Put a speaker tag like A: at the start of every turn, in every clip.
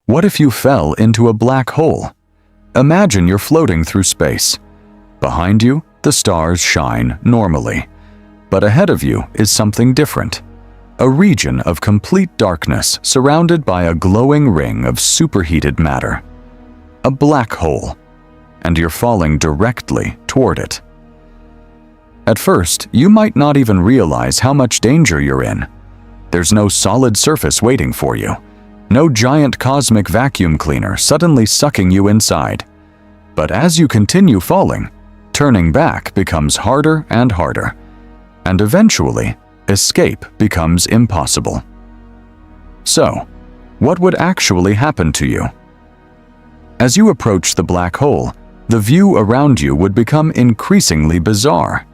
A: What if you fell into a black hole? Imagine you're floating through space. Behind you, the stars shine normally. But ahead of you is something different. A region of complete darkness surrounded by a glowing ring of superheated matter. A black hole. And you're falling directly toward it. At first, you might not even realize how much danger you're in. There's no solid surface waiting for you. No giant cosmic vacuum cleaner suddenly sucking you inside. But as you continue falling, turning back becomes harder and harder. And eventually, escape becomes impossible. So, what would actually happen to you? As you approach the black hole, the view around you would become increasingly bizarre.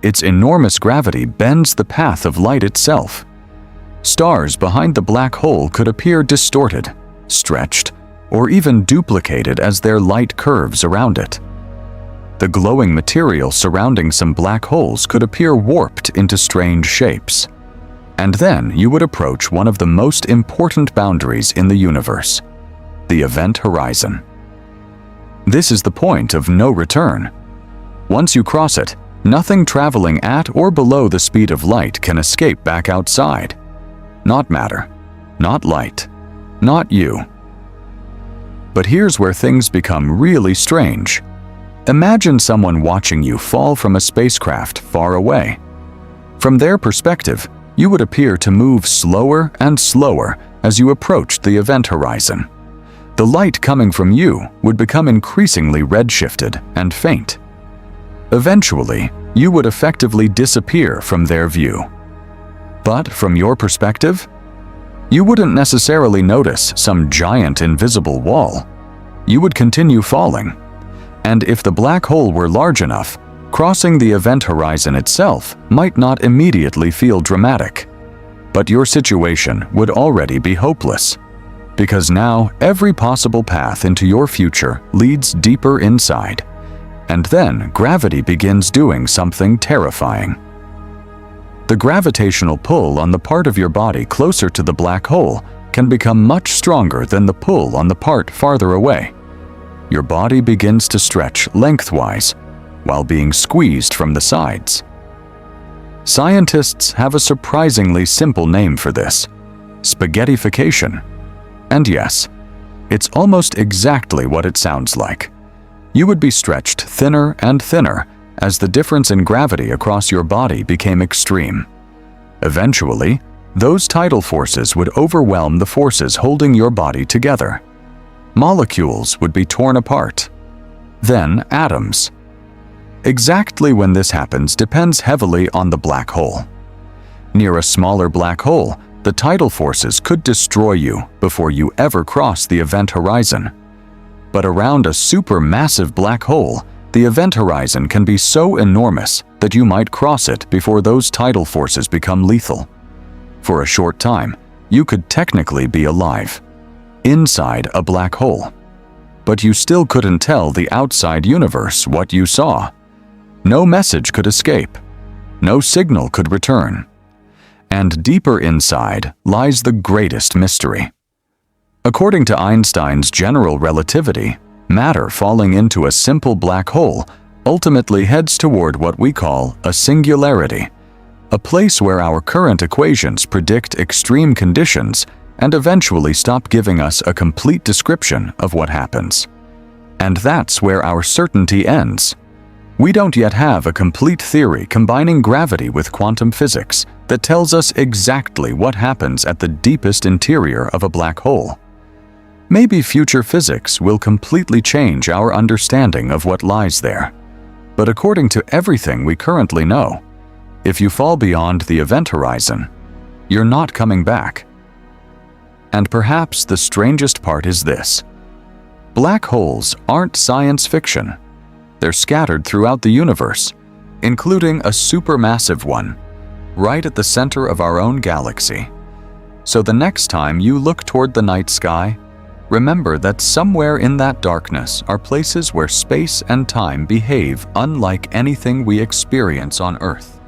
A: Its enormous gravity bends the path of light itself. Stars behind the black hole could appear distorted, stretched, or even duplicated as their light curves around it. The glowing material surrounding some black holes could appear warped into strange shapes. And then you would approach one of the most important boundaries in the universe, the event horizon. This is the point of no return. Once you cross it, nothing traveling at or below the speed of light can escape back outside. Not matter, not light, not you. But here's where things become really strange. Imagine someone watching you fall from a spacecraft far away. From their perspective, you would appear to move slower and slower as you approached the event horizon. The light coming from you would become increasingly redshifted and faint. Eventually, you would effectively disappear from their view. But from your perspective, you wouldn't necessarily notice some giant invisible wall. You would continue falling. And if the black hole were large enough, crossing the event horizon itself might not immediately feel dramatic. But your situation would already be hopeless. Because now every possible path into your future leads deeper inside. And then gravity begins doing something terrifying. The gravitational pull on the part of your body closer to the black hole can become much stronger than the pull on the part farther away. Your body begins to stretch lengthwise while being squeezed from the sides. Scientists have a surprisingly simple name for this: spaghettification. And yes, it's almost exactly what it sounds like. You would be stretched thinner and thinner as the difference in gravity across your body became extreme. Eventually, those tidal forces would overwhelm the forces holding your body together. Molecules would be torn apart. Then atoms. Exactly when this happens depends heavily on the black hole. Near a smaller black hole, the tidal forces could destroy you before you ever cross the event horizon. But around a supermassive black hole, the event horizon can be so enormous that you might cross it before those tidal forces become lethal. For a short time, you could technically be alive, inside a black hole. But you still couldn't tell the outside universe what you saw. No message could escape. No signal could return. And deeper inside lies the greatest mystery. According to Einstein's general relativity, matter falling into a simple black hole ultimately heads toward what we call a singularity, a place where our current equations predict extreme conditions and eventually stop giving us a complete description of what happens. And that's where our certainty ends. We don't yet have a complete theory combining gravity with quantum physics that tells us exactly what happens at the deepest interior of a black hole. Maybe future physics will completely change our understanding of what lies there. But according to everything we currently know, if you fall beyond the event horizon, you're not coming back. And perhaps the strangest part is this: black holes aren't science fiction. They're scattered throughout the universe, including a supermassive one, right at the center of our own galaxy. So the next time you look toward the night sky, remember that somewhere in that darkness are places where space and time behave unlike anything we experience on Earth.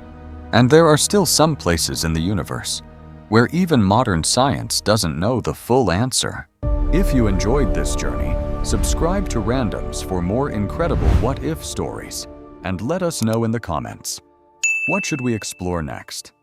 A: And there are still some places in the universe where even modern science doesn't know the full answer. If you enjoyed this journey, subscribe to Randoms for more incredible what-if stories, and let us know in the comments. What should we explore next?